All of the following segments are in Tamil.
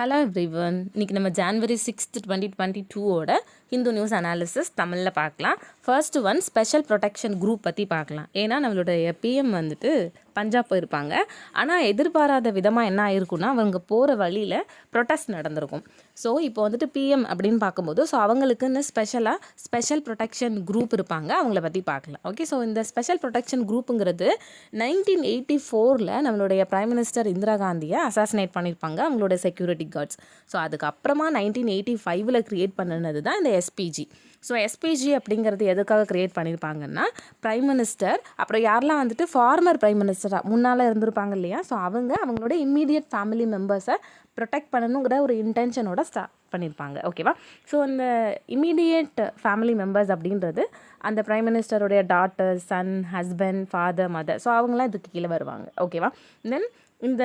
Hello everyone. இன்றைக்கி நம்ம January 6th 2022 Hindu news analysis தமிழில் பார்க்கலாம். First one special protection group பற்றி பார்க்கலாம். ஏன்னா நம்மளுடைய பிஎம் வந்துட்டு பஞ்சாப் போயிருப்பாங்க. ஆனால் எதிர்பாராத விதமாக என்ன ஆயிருக்குன்னா அவங்க போகிற வழியில் ப்ரொட்டஸ்ட் நடந்திருக்கும். ஸோ இப்போ வந்துட்டு பிஎம் அப்படின்னு பார்க்கும்போது அவங்களுக்குன்னு ஸ்பெஷல் ப்ரொடெக்ஷன் குரூப் இருப்பாங்க. அவங்கள பற்றி பார்க்கலாம். ஓகே, ஸோ இந்த ஸ்பெஷல் ப்ரொடெக்ஷன் குரூப்புங்கிறது 1984 நம்மளுடைய பிரைம் மினிஸ்டர் இந்திரா காந்தியை அசாசினேட் பண்ணியிருப்பாங்க அவங்களோட செக்யூரிட்டி கார்ட்ஸ். ஸோ அதுக்கப்புறமா 1985 க்ரியேட் பண்ணினது தான் இந்த எஸ்பிஜி. ஸோ எஸ்பிஜி அப்படிங்கிறது எதுக்காக க்ரியேட் பண்ணியிருப்பாங்கன்னா பிரைம் மினிஸ்டர், அப்புறம் யாரெல்லாம் வந்துட்டு ஃபார்மர் பிரைம் மினிஸ்டராக முன்னால் இருந்திருப்பாங்க இல்லையா, ஸோ அவங்களோட இம்மீடியட் ஃபேமிலி மெம்பர்ஸை ப்ரொடெக்ட் பண்ணணுங்கிற ஒரு இன்டென்ஷனோட ஸ்டார்ட் பண்ணியிருப்பாங்க. ஓகேவா? ஸோ அந்த இம்மீடியட் ஃபேமிலி மெம்பர்ஸ் அப்படின்றது அந்த பிரைம் மினிஸ்டருடைய daughter, son, husband, father, mother. So அவங்களாம் இதுக்கு கீழே வருவாங்க. ஓகேவா? தென் இந்த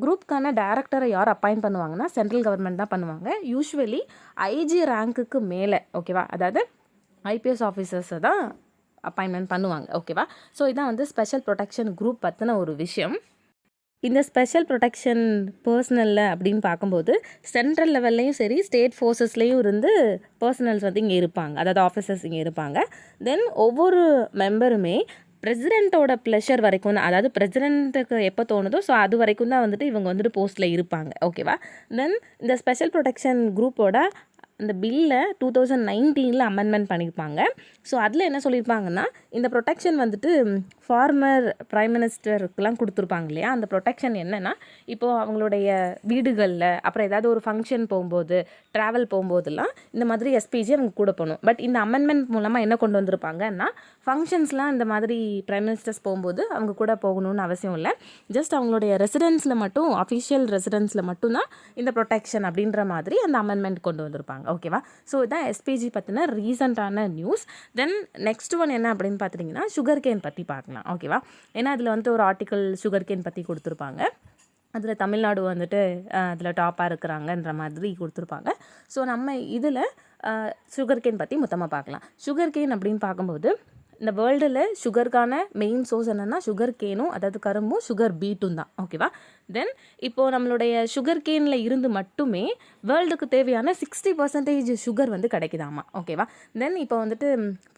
குரூப்க்கான டைரக்டரை யார் அப்பாயிண்ட் பண்ணுவாங்கன்னா சென்ட்ரல் கவர்மெண்ட் தான் பண்ணுவாங்க. யூஸ்வலி ஐஜி ரேங்க்குக்கு மேலே, ஓகேவா, அதாவது ஐபிஎஸ் ஆஃபீஸர்ஸை தான் அப்பாயின்மெண்ட் பண்ணுவாங்க. ஓகேவா? ஸோ இதான் வந்து ஸ்பெஷல் ப்ரொடெக்ஷன் குரூப் பற்றின ஒரு விஷயம். இந்த ஸ்பெஷல் ப்ரொடெக்ஷன் பர்சனலில் அப்படின்னு பார்க்கும்போது சென்ட்ரல் லெவல்லையும் சரி, ஸ்டேட் ஃபோர்ஸஸ்லேயும் இருந்து பர்சனல்ஸ் வந்து இங்கே இருப்பாங்க, அதாவது ஆஃபீஸர்ஸ் இங்கே இருப்பாங்க. தென் ஒவ்வொரு மெம்பருமே பிரசிடெண்ட்டோட ப்ளஷர் வரைக்கும் தான், அதாவது பிரசிடெண்ட்டுக்கு எப்போ தோணுதோ ஸோ அது வரைக்கும் தான் வந்துட்டு இவங்க வந்துட்டு போஸ்ட்டில் இருப்பாங்க. ஓகேவா? தென் இந்த ஸ்பெஷல் ப்ரொடெக்ஷன் குரூப்போட அந்த பில்லை 2019 அமெண்ட்மெண்ட் பண்ணியிருப்பாங்க. ஸோ அதில் என்ன சொல்லியிருப்பாங்கன்னா, இந்த ப்ரொடெக்ஷன் வந்துட்டு ஃபார்மர் பிரைம் மினிஸ்டருக்குலாம் கொடுத்துருப்பாங்க இல்லையா, அந்த ப்ரொடெக்ஷன் என்னென்னா, இப்போது அவங்களுடைய வீடுகளில் அப்புறம் ஏதாவது ஒரு ஃபங்க்ஷன் போகும்போது, ட்ராவல் போகும்போதெல்லாம் இந்த மாதிரி எஸ்பிஜி அவங்க கூட போகணும். பட் இந்த அமெண்ட்மெண்ட் மூலமாக என்ன கொண்டு வந்திருப்பாங்கன்னா, ஃபங்க்ஷன்ஸ்லாம் இந்த மாதிரி பிரைம் மினிஸ்டர்ஸ் போகும்போது அவங்க கூட போகணும்னு அவசியம் இல்லை. ஜஸ்ட் அவங்களுடைய ரெசிடென்ஸில் மட்டும், அஃபிஷியல் ரெசிடென்ஸில் மட்டும்தான் இந்த ப்ரொடெக்ஷன் அப்படின்ற மாதிரி அந்த அமெண்ட்மெண்ட் கொண்டு வந்திருப்பாங்க. ஓகேவா? ஸோ இதான் எஸ்பிஜி பற்றின ரீசெண்டான நியூஸ். தென் நெக்ஸ்ட் ஒன் என்ன அப்படின்னு பார்த்துட்டிங்கன்னா, சுகர் கேன் பற்றி பார்க்கலாம். ஓகேவா? ஏன்னா அதில் வந்துட்டு ஒரு ஆர்டிக்கல் சுகர் கேன் பற்றி கொடுத்துருப்பாங்க. அதில் தமிழ்நாடு வந்துட்டு அதில் டாப்பாக இருக்கிறாங்கன்ற மாதிரி கொடுத்துருப்பாங்க. ஸோ நம்ம இதில் சுகர் கேன் பற்றி மொத்தமாக பார்க்கலாம். சுகர் கேன் அப்படின்னு பார்க்கும்போது இந்த வேர்ல்டில் சுகருக்கான மெயின் சோர்ஸ் என்னென்னா சுகர் கேனும், அதாவது கரும்பும், சுகர் பீட்டும் தான். ஓகேவா? தென் இப்போது நம்மளுடைய சுகர் கேனில் இருந்து மட்டுமே வேர்ல்டுக்கு தேவையான 60% சுகர் வந்து கிடைக்குதாமா. ஓகேவா? தென் இப்போ வந்துட்டு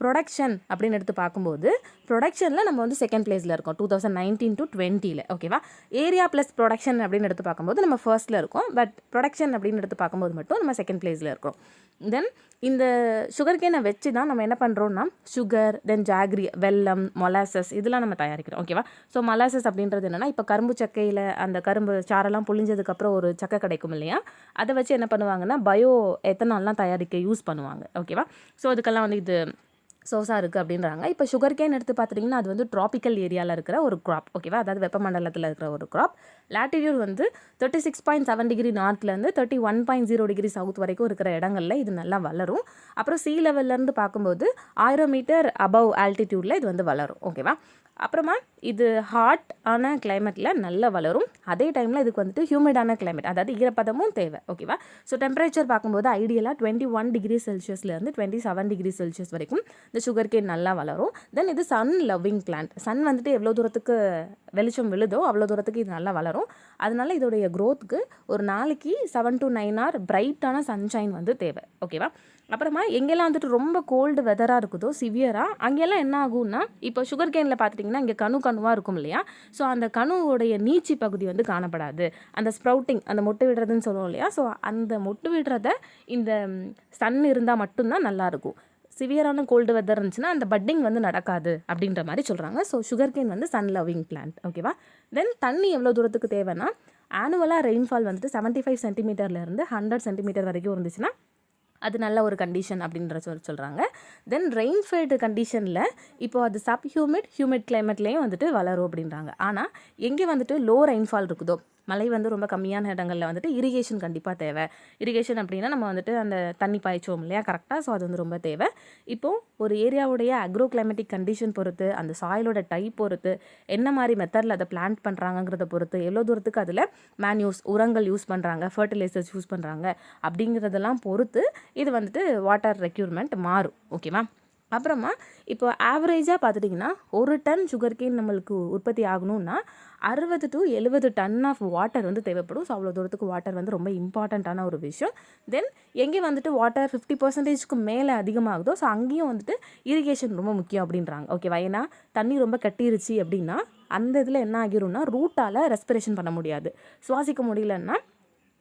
ப்ரொடக்ஷன் அப்படின்னு எடுத்து பார்க்கும்போது ப்ரொடக்ஷனில் நம்ம வந்து செகண்ட் பிளேஸில் இருக்கோம் 2019 to 20. ஓகேவா? ஏரியா ப்ளஸ் ப்ரொடக்ஷன் அப்படின்னு எடுத்து பார்க்கும்போது நம்ம ஃபர்ஸ்ட்டில் இருக்கோம். பட் ப்ரொடக்ஷன் அப்படின்னு எடுத்து பார்க்கும்போது மட்டும் நம்ம செகண்ட் பிளேஸில் இருக்கோம். தென் இந்த சுகர் கேனை வச்சு தான் நம்ம என்ன பண்ணுறோன்னா சுகர், தென் ஜாக்ரி, வெல்லம், மொலாசஸ் இதெல்லாம் நம்ம தயாரிக்கிறோம். ஓகேவா? ஸோ மொலாசஸ் அப்படின்றது என்னென்னா, இப்போ கரும்பு சக்கையில் அந்த கரும்பு சாரெல்லாம் புழிஞ்சதுக்கப்புறம் ஒரு சக்கை கிடைக்கும் இல்லையா, அதை வச்சு என்ன பண்ணுவாங்கன்னா பயோ எத்தனால்லாம் தயாரிக்க யூஸ் பண்ணுவாங்க. ஓகேவா? ஸோ அதுக்கெல்லாம் வந்து இது சோர்ஸாக இருக்குது அப்படின்றாங்க. இப்போ சுகர் கேன் எடுத்து பார்த்துட்டிங்கன்னா அது வந்து ட்ராபிக்கல் ஏரியாவில் இருக்கிற ஒரு க்ராப். ஓகேவா? அதாவது வெப்பமண்டலத்தில் இருக்கிற ஒரு க்ராப். லாட்டிடியூட் வந்து 36.7 டிகிரி நார்த்லேருந்து 31.0 டிகிரி சவுத் வரைக்கும் இருக்கிற இடங்களில் இது நல்லா வளரும். அப்புறம் சீ லெவல்லேருந்து பார்க்கும்போது 1000 மீட்டர் அபவ் ஆல்டிடியூடில் இது வந்து வளரும். ஓகேவா? அப்புறமா இது ஹாட் ஆன கிளைமேட்டில் நல்லா வளரும். அதே டைமில் இதுக்கு வந்துட்டு ஹியூமிடான கிளைமேட், அதாவது ஈரப்பதமும் தேவை. ஓகேவா? ஸோ டெம்பரேச்சர் பார்க்கும்போது ஐடியலாக 21 டிகிரி செல்சியஸ்லேருந்து 27 டிகிரி செல்சியஸ் வரைக்கும் இந்த சுகர் கேன் நல்லா வளரும். தென் இது சன் லவ்விங் பிளான்ட். சன் வந்துட்டு எவ்வளோ தூரத்துக்கு வெளிச்சம் விழுதோ அவ்வளோ தூரத்துக்கு இது நல்லா வளரும். அதனால இதோடைய க்ரோத்துக்கு ஒரு நாளைக்கு 7 to 9 hour பிரைட்டான சன்ஷைன் வந்து தேவை. ஓகேவா? அப்புறமா எங்கெல்லாம் வந்துட்டு ரொம்ப கோல்டு வெதராக இருக்குதோ சிவியராக, அங்கெல்லாம் என்ன ஆகும்னா, இப்போ சுகர் கேனில் பார்த்துட்டிங்கன்னா இங்கே கணுவாக இருக்கும் இல்லையா, ஸோ அந்த கணுவோடைய நீச்சி பகுதி வந்து காணப்படாது. அந்த ஸ்ப்ரவுட்டிங், அந்த மொட்டு விடுறதுன்னு சொல்லுவோம் இல்லையா, ஸோ அந்த மொட்டு விடுறத இந்த சன் இருந்தால் மட்டும்தான் நல்லாயிருக்கும். சிவியரான கோல்டு வெதர் இருந்துச்சுன்னா அந்த பட்டிங் வந்து நடக்காது அப்படின்ற மாதிரி சொல்கிறாங்க. ஸோ சுகர் கேன் வந்து சன் லவ்விங் பிளான்ட். ஓகேவா? தென் தண்ணி எவ்வளோ தூரத்துக்கு தேவைன்னா, ஆனுவலாக ரெயின்ஃபால் வந்துட்டு 75 சென்டிமீட்டர்லேருந்து 100 சென்டிமீட்டர் வரைக்கும் இருந்துச்சுன்னா அது நல்ல ஒரு கண்டிஷன் அப்படின்ற சொல்கிறாங்க. தென் ரெயின்ஃபெட் கண்டிஷனில் இப்போ அது ஹியூமிட் கிளைமேட்லேயும் வந்துட்டு வளரும் அப்படின்றாங்க. ஆனால் எங்கே வந்துட்டு லோ ரெயின்ஃபால் இருக்குதோ, மழை வந்து ரொம்ப கம்மியான இடங்களில் வந்துட்டு இரிகேஷன் கண்டிப்பாக தேவை. இரிகேஷன் அப்படின்னா நம்ம வந்துட்டு அந்த தண்ணி பாய்ச்சோம் இல்லையா கரெக்டாக, ஸோ அது வந்து ரொம்ப தேவை. இப்போது ஒரு ஏரியாவுடைய அக்ரோ கிளைமேட்டிக் கண்டிஷன் பொறுத்து, அந்த சாயிலோட டைப் பொறுத்து, என்ன மாதிரி மெத்தடில் அதை பிளான்ட் பண்ணுறாங்கிறத பொறுத்து, எவ்வளோ தூரத்துக்கு அதில் மேன்யூஸ் உரங்கள் யூஸ் பண்ணுறாங்க, ஃபர்டிலைசர்ஸ் யூஸ் பண்ணுறாங்க அப்படிங்கிறதெல்லாம் பொறுத்து இது வந்துட்டு வாட்டர் ரெக்யூர்மெண்ட் மாறும். ஓகேவா? அப்புறமா இப்போ ஆவரேஜாக பார்த்துட்டிங்கன்னா 1 டன் சுகர் கேன் நம்மளுக்கு உற்பத்தி ஆகணும்னா 60 to 70 டன் ஆஃப் வாட்டர் வந்து தேவைப்படும். ஸோ அவ்வளோ தூரத்துக்கு வாட்டர் வந்து ரொம்ப இம்பார்ட்டண்ட்டான ஒரு விஷயம். தென் எங்கே வந்துட்டு வாட்டர் 50%க்கு மேலே அதிகமாகுதோ ஸோ அங்கேயும் வந்துட்டு இரிகேஷன் ரொம்ப முக்கியம் அப்படின்றாங்க. ஓகேவா? ஏன்னா தண்ணி ரொம்ப கட்டிருச்சு அப்படின்னா அந்த இதில் என்ன ஆகிரும்னா ரூட்டால் ரெஸ்பிரேஷன் பண்ண முடியாது. சுவாசிக்க முடியலன்னா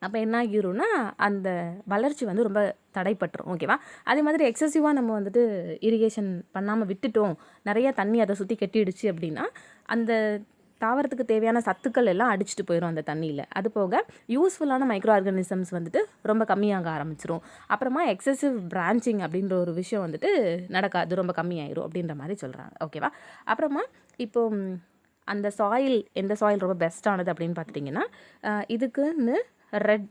அப்போ என்ன ஆகிரும்னா அந்த வளர்ச்சி வந்து ரொம்ப தடைப்பட்டுரும். ஓகேவா? அதே மாதிரி எக்ஸசிவாக நம்ம வந்துட்டு இரிகேஷன் பண்ணாமல் விட்டுட்டோம், நிறைய தண்ணி அதை சுற்றி கட்டிடுச்சு அப்படின்னா அந்த தாவரத்துக்கு தேவையான சத்துக்கள் எல்லாம் அடிச்சுட்டு போயிடும் அந்த தண்ணியில். அது போக யூஸ்ஃபுல்லான மைக்ரோ ஆர்கானிசம்ஸ் வந்துட்டு ரொம்ப கம்மியாக ஆரம்பிச்சிரும். அப்புறமா எக்ஸசிவ் பிரான்ச்சிங் அப்படின்ற ஒரு விஷயம் வந்துட்டு நடக்காது, ரொம்ப கம்மியாயிரும் அப்படின்ற மாதிரி சொல்கிறாங்க. ஓகேவா? அப்புறமா இப்போ அந்த சாயில், எந்த சாயில் ரொம்ப பெஸ்ட்டானது அப்படின்னு பார்த்துட்டிங்கன்னா இதுக்குன்னு ரெட்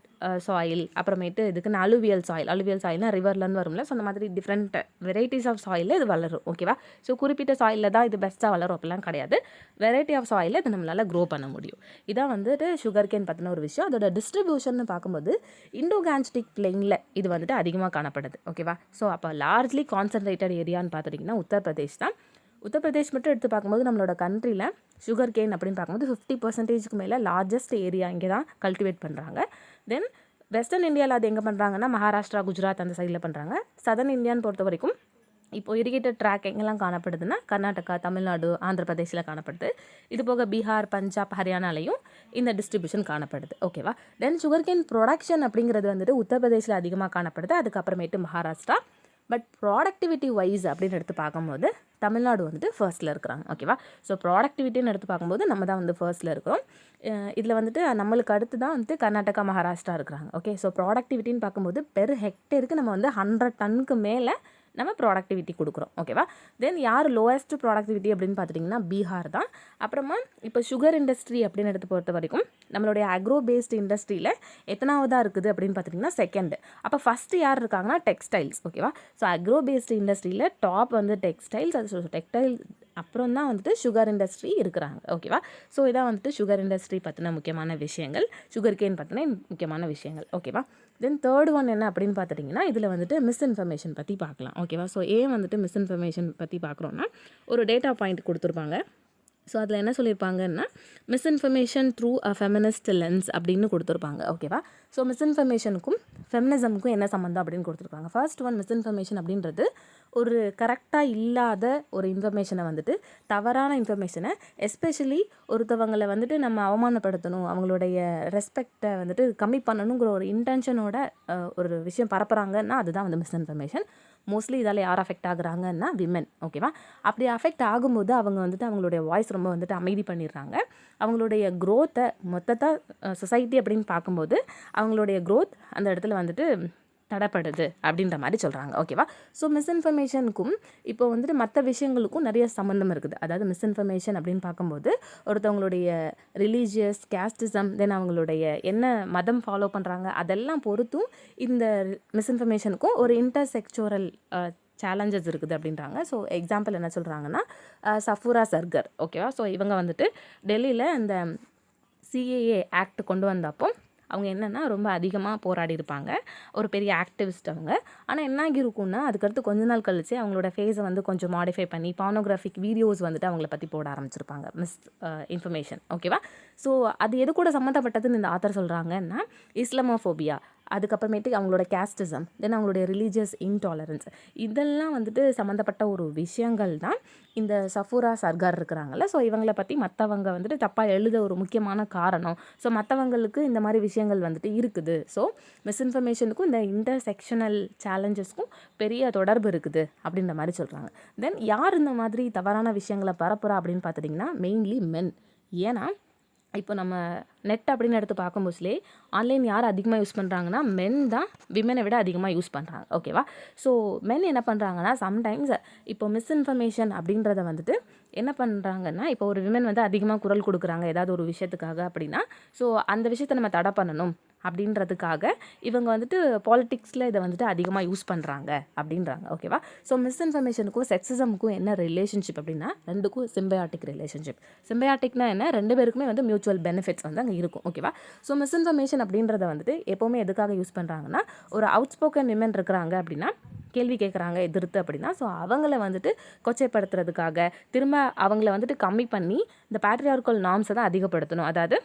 சாயில், அப்புறமேட்டு இதுக்குன்னு அலுவியல் சாயில்னா ரிவர்லேருந்து வரும்ல, ஸோ அந்த மாதிரி டிஃப்ரெண்ட் வெரைட்டிஸ் ஆஃப் சாயிலில் இது வளரும். ஓகேவா? ஸோ குறிப்பிட்ட சாயிலில் தான் இது பெஸ்ட்டாக வளரும் அப்படிலாம் கிடையாது, வெரைட்டி ஆஃப் சாயிலில் இது நம்மளால் க்ரோ பண்ண முடியும். இதான் வந்துட்டு சுகர் கேன் பற்றின ஒரு விஷயம். அதோட டிஸ்ட்ரிபியூஷன் பார்க்கும்போது இண்டோகான்ஸ்டிக் பிளெயினில் இது வந்துட்டு அதிகமாக காணப்படுது. ஓகேவா? ஸோ அப்போ லார்ஜ்லி கான்சன்ட்ரேட்டட் ஏரியான்னு பார்த்துட்டிங்கன்னா உத்தரப்பிரதேஷ் தான். உத்தரப்பிரதேஷ் மட்டும் எடுத்து பார்க்கும்போது நம்மளோட கண்ட்ரியில் சுகர் கேன் அப்படின்னு பார்க்கும்போது 50%க்கு மேலே லார்ஜஸ்ட் ஏரியா இங்கே தான் கல்டிவேட் பண்ணுறாங்க. தென் வெஸ்டர்ன் இந்தியாவில் அது எங்கே பண்ணுறாங்கன்னா மகாராஷ்டிரா, குஜராத் அந்த சைடில் பண்ணுறாங்க. சதர்ன் இந்தியான்னு பொறுத்த வரைக்கும் இப்போ இரிகேட்டட் ட்ராக் எங்கெல்லாம் காணப்படுதுன்னா கர்நாடகா, தமிழ்நாடு, ஆந்திர பிரதேசில் காணப்படுது. இது போக பீகார், பஞ்சாப், ஹரியானாலையும் இந்த டிஸ்ட்ரிபியூஷன் காணப்படுது. ஓகேவா? தென் சுகர் கேன் ப்ரொடக்ஷன் அப்படிங்கிறது வந்துட்டு உத்தரப்பிரதேசில் அதிகமாக காணப்படுது, அதுக்கப்புறமேட்டு மகாராஷ்டிரா. பட் ப்ராடக்டிவிட்டி வைஸ் அப்படின்னு எடுத்து பார்க்கும்போது தமிழ்நாடு வந்துட்டு ஃபர்ஸ்ட்டில் இருக்கிறாங்க. ஓகேவா? ஸோ ப்ராடக்டிவிட்டின்னு எடுத்து பார்க்கும்போது நம்ம தான் வந்து ஃபர்ஸ்ட்டில் இருக்கிறோம். இதில் வந்துட்டு நம்மளுக்கு அடுத்து தான் வந்துட்டு கர்நாடகா, மகாராஷ்டிரா இருக்கிறாங்க. ஓகே, ஸோ ப்ராடக்டிவிட்டின்னு பார்க்கும்போது பெர் ஹெக்டேருக்கு நம்ம வந்து 100 டன்னுக்கு மேலே நம்ம ப்ராடக்டிவிட்டி கொடுக்குறோம். ஓகேவா? தென் யார் லோவஸ்ட் ப்ராடக்டிவிட்டி அப்படின்னு பார்த்துட்டிங்கன்னா பீகார் தான். அப்புறமா இப்போ சுகர் இண்டஸ்ட்ரி அப்படின்னு எடுத்து பொறுத்த வரைக்கும் நம்மளுடைய அக்ரோ பேஸ்டு இண்டஸ்ட்ரியில் எத்தனாவதாக இருக்குது அப்படின்னு பார்த்துட்டிங்கன்னா செகண்ட். அப்போ ஃபஸ்ட்டு யார் இருக்காங்கன்னா டெக்ஸ்டைல்ஸ். ஓகேவா? ஸோ அக்ரோ பேஸ்டு இண்டஸ்ட்ரியில் டாப் வந்து டெக்ஸ்டைல்ஸ், அது டெக்ஸ்டைல் அப்புறம் தான் வந்துட்டு சுகர் இண்டஸ்ட்ரி இருக்கிறாங்க. ஓகேவா? ஸோ இதான் வந்துட்டு சுகர் இண்டஸ்ட்ரி பற்றின முக்கியமான விஷயங்கள், சுகர் கேன் பற்றின முக்கியமான விஷயங்கள். ஓகேவா? தென் தேர்ட் ஒன் என்ன அப்படின்னு பார்த்துட்டிங்கன்னா இதில் வந்துட்டு மிஸ்இன்ஃபர்மேஷன் பற்றி பார்க்கலாம். ஓகேவா? ஸோ ஏன் வந்துட்டு மிஸ்இன்ஃபர்மேஷன் பற்றி பார்க்குறோன்னா ஒரு டேட்டா பாயிண்ட் கொடுத்துருப்பாங்க. ஸோ அதில் என்ன சொல்லியிருப்பாங்கன்னா misinformation through a feminist lens அப்படின்னு கொடுத்துருப்பாங்க. ஓகேவா? ஸோ மிஸ்இன்ஃபர்மேஷனுக்கும் ஃபெமினிசமுக்கும் என்ன சம்மந்தம் அப்படின்னு கொடுத்துருப்பாங்க. ஃபர்ஸ்ட் ஒன் மிஸ்இன்ஃபர்மேஷன் அப்படின்றது ஒரு கரெக்டாக இல்லாத ஒரு இன்ஃபர்மேஷனை வந்துட்டு, தவறான இன்ஃபர்மேஷனை, எஸ்பெஷலி ஒருத்தவங்களை வந்துட்டு நம்ம அவமானப்படுத்தணும், அவங்களுடைய ரெஸ்பெக்டை வந்துட்டு கம்மி பண்ணணுங்கிற ஒரு இன்டென்ஷனோட ஒரு விஷயம் பரப்புகிறாங்கன்னா அதுதான் வந்து மிஸ்இன்ஃபர்மேஷன். மோஸ்ட்லி இதால் யார் அஃபெக்ட் ஆகுறாங்கன்னா விமென். ஓகேவா? அப்படி அஃபெக்ட் ஆகும்போது அவங்க வந்துட்டு அவங்களுடைய வாய்ஸ் ரொம்ப வந்துட்டு அமைதி பண்ணிடுறாங்க. அவங்களுடைய க்ரோத்தை மொத்தத்தாக சொசைட்டி அப்படின்னு பார்க்கும்போது அவங்களுடைய க்ரோத் அந்த இடத்துல வந்துட்டு தடைப்படுது அப்படின்ற மாதிரி சொல்கிறாங்க. ஓகேவா? ஸோ மிஸ்இன்ஃபர்மேஷனுக்கும் இப்போ வந்துட்டு மற்ற விஷயங்களுக்கும் நிறைய சம்மந்தம் இருக்குது. அதாவது மிஸ்இன்ஃபர்மேஷன் அப்படின்னு பார்க்கும்போது ஒருத்தவங்களுடைய ரிலீஜியஸ், கேஸ்டிசம், தென் அவங்களுடைய என்ன மதம் ஃபாலோ பண்ணுறாங்க அதெல்லாம் பொறுத்தும் இந்த மிஸ்இன்ஃபர்மேஷனுக்கும் ஒரு இன்டர்செக்சுவரல் சேலஞ்சஸ் இருக்குது அப்படின்றாங்க. ஸோ எக்ஸாம்பிள் என்ன சொல்கிறாங்கன்னா சஃபூரா சர்கர். ஓகேவா? ஸோ இவங்க வந்துட்டு டெல்லியில் அந்த சிஏஏ ஆக்ட் கொண்டு வந்தப்போ அவங்க என்னென்னா ரொம்ப அதிகமாக போராடி இருப்பாங்க, ஒரு பெரிய ஆக்டிவிஸ்ட் அவங்க. ஆனால் என்ன ஆகிருக்குன்னா அதுக்கடுத்து கொஞ்ச நாள் கழிச்சு அவங்களோட ஃபேஸை வந்து கொஞ்சம் மாடிஃபை பண்ணி பானோகிராஃபிக் வீடியோஸ் வந்துட்டு அவங்கள பற்றி போட ஆரம்பிச்சிருப்பாங்க, இன்ஃபர்மேஷன். ஓகேவா? ஸோ அது எது கூட சம்மந்தப்பட்டதுன்னு இந்த ஆத்தர் சொல்கிறாங்கன்னா இஸ்லாமோஃபோபியா, அதுக்கப்புறமேட்டு அவங்களோட கேஸ்டிசம், தென் அவங்களுடைய ரிலீஜியஸ் இன்டாலரன்ஸ், இதெல்லாம் வந்துட்டு சம்மந்தப்பட்ட ஒரு விஷயங்கள் தான் இந்த சஃபூரா சர்கார் இருக்கிறாங்கல்ல. ஸோ இவங்களை பற்றி மற்றவங்க வந்துட்டு தப்பாக எழுத ஒரு முக்கியமான காரணம். ஸோ மற்றவங்களுக்கு இந்த மாதிரி விஷயங்கள் வந்துட்டு இருக்குது. ஸோ மிஸ்இன்ஃபர்மேஷனுக்கும் இந்த இன்டர்செக்ஷனல் சேலஞ்சஸ்க்கும் பெரிய தொடர்பு இருக்குது அப்படின்ற மாதிரி சொல்கிறாங்க. தென் யார் இந்த மாதிரி தவறான விஷயங்களை பரப்புகிறா அப்படின்னு பார்த்துட்டிங்கன்னா மெயின்லி மென். ஏன்னா இப்போ நம்ம நெட் அப்படின்னு எடுத்து பார்க்கும்போதுலே ஆன்லைன் யார் அதிகமாக யூஸ் பண்ணுறாங்கன்னா மென் தான் விமனை விட அதிகமாக யூஸ் பண்ணுறாங்க. ஓகேவா? ஸோ மென் என்ன பண்ணுறாங்கன்னா சம்டைம்ஸ் இப்போ மிஸ்இன்ஃபர்மேஷன் அப்படின்றத வந்துட்டு என்ன பண்ணுறாங்கன்னா இப்போ ஒரு விமன் வந்து அதிகமாக குரல் கொடுக்குறாங்க ஏதாவது ஒரு விஷயத்துக்காக அப்படின்னா, ஸோ அந்த விஷயத்தை நம்ம தடை பண்ணணும் அப்படின்றதுக்காக இவங்க வந்துட்டு பாலிட்டிக்ஸில் இதை வந்துட்டு அதிகமாக யூஸ் பண்ணுறாங்க அப்படின்றாங்க. ஓகேவா? ஸோ மிஸ்இன்ஃபர்மேஷனுக்கும் செக்ஸிசமுக்கும் என்ன ரிலேஷன்ஷிப் அப்படின்னா ரெண்டுக்கும் சிம்பயாட்டிக் ரிலேஷன்ஷிப். சிம்பயாட்டிக்னா என்ன, ரெண்டு பேருக்குமே வந்து மியூச்சுவல் பெனிஃபிட்ஸ் வந்து அங்கே இருக்கும். ஓகேவா? ஸோ மிஸ்இன்ஃபர்மேஷன் அப்படின்றத வந்துட்டு எப்போவுமே எதுக்காக யூஸ் பண்ணுறாங்கன்னா ஒரு அவுட் ஸ்போக்கன் விமன் இருக்கிறாங்க அப்படின்னா கேள்வி கேட்குறாங்க எதிர்த்து அப்படின்னா, ஸோ அவங்கள வந்துட்டு கொச்சைப்படுத்துறதுக்காக திரும்ப அவங்கள வந்துட்டு கம்மி பண்ணி இந்த பேட்ரியார்கல் நார்ம்ஸை தான் அதிகப்படுத்தணும். அதாவது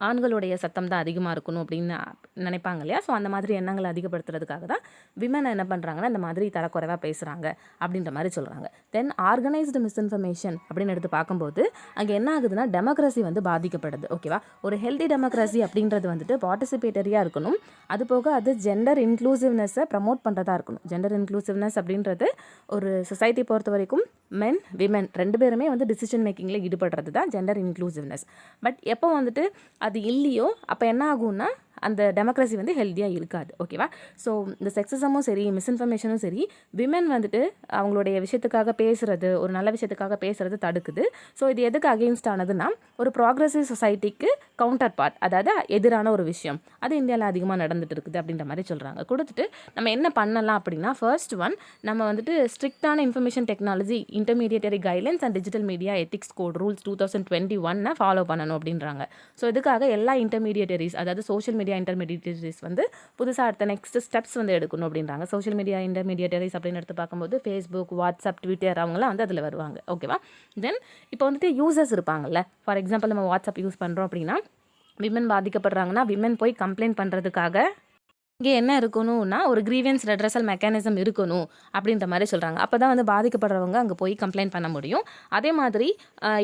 ஆண்களுடைய சத்தம் தான் அதிகமாக இருக்கணும் அப்படின்னு நினைப்பாங்க இல்லையா? ஸோ அந்த மாதிரி எண்ணங்களை அதிகப்படுத்துறதுக்காக தான் விமனை என்ன பண்ணுறாங்கன்னா இந்த மாதிரி தரக்குறைவாக பேசுகிறாங்க அப்படின்ற மாதிரி சொல்கிறாங்க. தென் ஆர்கனைஸ்டு மிஸ்இன்ஃபர்மேஷன் அப்படின்னு எடுத்து பார்க்கும்போது அங்கே என்ன ஆகுதுன்னா டெமோக்ரஸி வந்து பாதிக்கப்படுது. ஓகேவா? ஒரு ஹெல்தி டெமோக்ரஸி அப்படின்றது வந்துட்டு பார்ட்டிசிபேட்டரியாக இருக்கணும். அது போக அது ஜெண்டர் இன்க்ளூசிவ்னஸை ப்ரமோட் பண்ணுறதா இருக்கணும். ஜெண்டர் இன்க்ளூசிவ்னஸ் அப்படின்றது ஒரு சொசைட்டி பொறுத்த வரைக்கும் மென் விமென் 2 பேருமே வந்து டிசிஷன் மேக்கிங்கில் ஈடுபடுறது தான் ஜெண்டர் இன்க்ளூசிவ்னஸ். பட் எப்போ வந்துட்டு அது இல்லையோ அப்போ என்ன ஆகும்னா அந்த டெமோக்ரஸி வந்து ஹெல்த்தியாக இருக்காது. ஓகேவா? ஸோ இந்த செக்ஸிசமும் சரி மிஸ்இன்ஃபர்மேஷனும் சரி விமென் வந்துட்டு அவங்களுடைய விஷயத்துக்காக பேசுகிறது, ஒரு நல்ல விஷயத்துக்காக பேசுகிறது தடுக்குது. ஸோ இது எதுக்கு அகெயின்ஸ்ட் ஆனதுன்னா ஒரு ப்ராக்ரெசிவ் சொசைட்டிக்கு கவுண்டர் பார்ட், அதாவது எதிரான ஒரு விஷயம் அது இந்தியாவில் அதிகமாக நடந்துட்டு இருக்குது அப்படின்ற மாதிரி சொல்கிறாங்க. கொடுத்துட்டு நம்ம என்ன பண்ணலாம் அப்படின்னா ஃபர்ஸ்ட் ஒன் நம்ம வந்துட்டு ஸ்ட்ரிக்டான information technology intermediary guidelines and digital media ethics code rules 2021 follow பண்ணணும் அப்படின்றாங்க. ஸோ இதுக்காக எல்லா இன்டர்மீடியட்டரிஸ் அதாவது சோஷியல் மீடியா இன்டர்மீடியட்டரிஸ் வந்து புதுசாக அடுத்த நெக்ஸ்ட் ஸ்டெப்ஸ் வந்து எடுக்கணும் அப்படின்றாங்க. சோஷியல் மீடியா இன்டர்மீடியட்டரிஸ் அப்படின்னு எடுத்து பார்க்கும்போது ஃபேஸ்புக், வாட்ஸ்அப், ட்விட்டர் அவங்களாம் வந்து அதில் வருவாங்க. ஓகேவா? தென் இப்போ வந்துட்டு யூசர்ஸ் இருப்பாங்கல்ல. ஃபார் எக்ஸாம்பிள் நம்ம வாட்ஸ்அப் யூஸ் பண்ணுறோம் அப்படின்னா விமன் பாதிக்கப்படுறாங்கன்னா விமன் போய் கம்ப்ளைண்ட் பண்ணுறதுக்காக இங்கே என்ன இருக்கணும்னா ஒரு கிரீவியன்ஸ் ரெட்ரஸல் மெக்கானிசம் இருக்கணும் அப்படின்ற மாதிரி சொல்கிறாங்க. அப்போ தான் வந்து பாதிக்கப்படுறவங்க அங்கே போய் கம்ப்ளைண்ட் பண்ண முடியும். அதே மாதிரி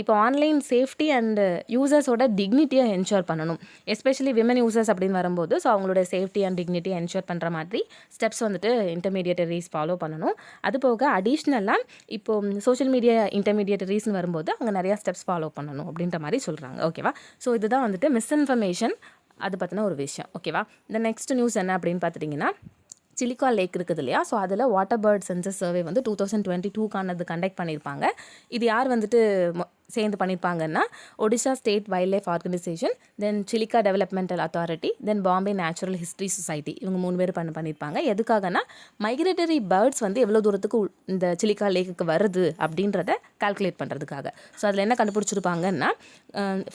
இப்போ ஆன்லைன் சேஃப்டி அண்ட் யூசர்ஸோட டிக்னிட்டியை என்ஷூர் பண்ணணும். எஸ்பெஷலி விமன் யூசர்ஸ் அப்படின்னு வரும்போது ஸோ அவங்களோட சேஃப்டி அண்ட் டிக்னிட்டியை என்ஷூர் பண்ணுற மாதிரி ஸ்டெப்ஸ் வந்துட்டு இன்டர்மீடியட்டரிஸ் ஃபாலோ பண்ணணும். அது போக அடிஷ்னலாக இப்போ சோஷியல் மீடியா இன்டர்மீடியட்டரிஸ்னு வரும்போது அவங்க நிறையா ஸ்டெப்ஸ் ஃபாலோ பண்ணணும் அப்படின்ற மாதிரி சொல்கிறாங்க. ஓகேவா? ஸோ இதுதான் வந்துட்டு மிஸ்இன்ஃபர்மேஷன் அது பற்றின ஒரு விஷயம். ஓகேவா? இந்த நெக்ஸ்ட் நியூஸ் என்ன அப்படின்னு பார்த்துட்டிங்கன்னா சிலிக்கா லேக் இருக்குது இல்லையா? ஸோ அதில் வாட்டர் பேர்ட் சென்சஸ் சர்வே வந்து 2022 கண்டக்ட் பண்ணியிருப்பாங்க. இது யார் வந்துட்டு சேர்ந்து பண்ணியிருப்பாங்கன்னா Odisha state wildlife organisation, then Chilika developmental authority, then Bombay natural history society, இவங்க 3 பேர் பண்ணியிருப்பாங்க. எதுக்காகனா மைக்ரேட்டரி பேர்ட்ஸ் வந்து எவ்வளோ தூரத்துக்கு இந்த சிலிக்கா லேக்குக்கு வருது அப்படின்றத கால்குலேட் பண்ணுறதுக்காக. ஸோ அதில் என்ன கண்டுபிடிச்சிருப்பாங்கன்னா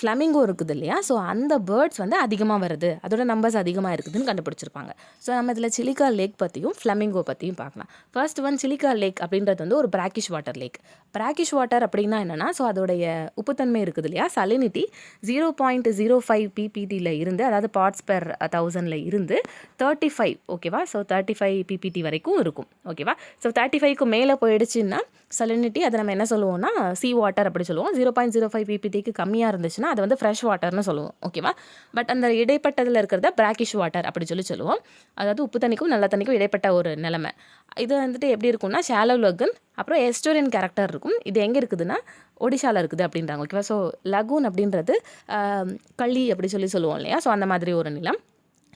ஃப்ளமிங்கோ இருக்குது இல்லையா? ஸோ அந்த பேர்ட்ஸ் வந்து அதிகமாக வருது, அதோட நம்பர்ஸ் அதிகமாக இருக்குதுன்னு கண்டுபிடிச்சிருப்பாங்க. ஸோ நம்ம இதில் சிலிக்கா லேக் பற்றியும் ஃப்ளமிங்கோ பற்றியும் பார்க்கலாம். ஃபர்ஸ்ட் ஒன் சிலிக்கா லேக் அப்படின்றது வந்து ஒரு brackish water lakh. Brackish water அப்படின்னா என்னென்னா ஸோ அதோடைய உப்புத்தன்மை இருக்குது இல்லையா? சலினிட்டி 0.05 pptல இருந்து, அதாவது பார்ட்ஸ் பெர் 1000ல் இருந்து 35, ஓகேவா? ஸோ 35 ppt வரைக்கும் இருக்கும். ஓகேவா? ஸோ 35க்கு மேலே போயிடுச்சுன்னா சலினிட்டி அதை நம்ம என்ன சொல்லுவோம்னா சீ வாட்டர் அப்படி சொல்லுவோம். 0.05 pptக்கு கம்மியாக இருந்துச்சுன்னா அது வந்து ஃப்ரெஷ் வாட்டர்னு சொல்லுவோம். ஓகேவா? பட் அந்த இடைப்பட்டதில் இருக்கிறத பிராக்கிஷ் வாட்டர் அப்படி சொல்லுவோம். அதாவது உப்பு தண்ணிக்கும் நல்ல தண்ணிக்கும் இடைப்பட்ட ஒரு நிலைமை. இது வந்துட்டு எப்படி இருக்கும்னா ஷாலோ லகூன் அப்புறம் எஸ்டோரியன் கேரக்டர் இருக்கும். இது எங்கே இருக்குதுன்னா ஒடிஷாவில் இருக்குது அப்படின்றாங்க. ஓகேவா? ஸோ லகூன் அப்படின்றது களி அப்படி சொல்லுவோம் இல்லையா? ஸோ அந்த மாதிரி ஒரு நிலம்.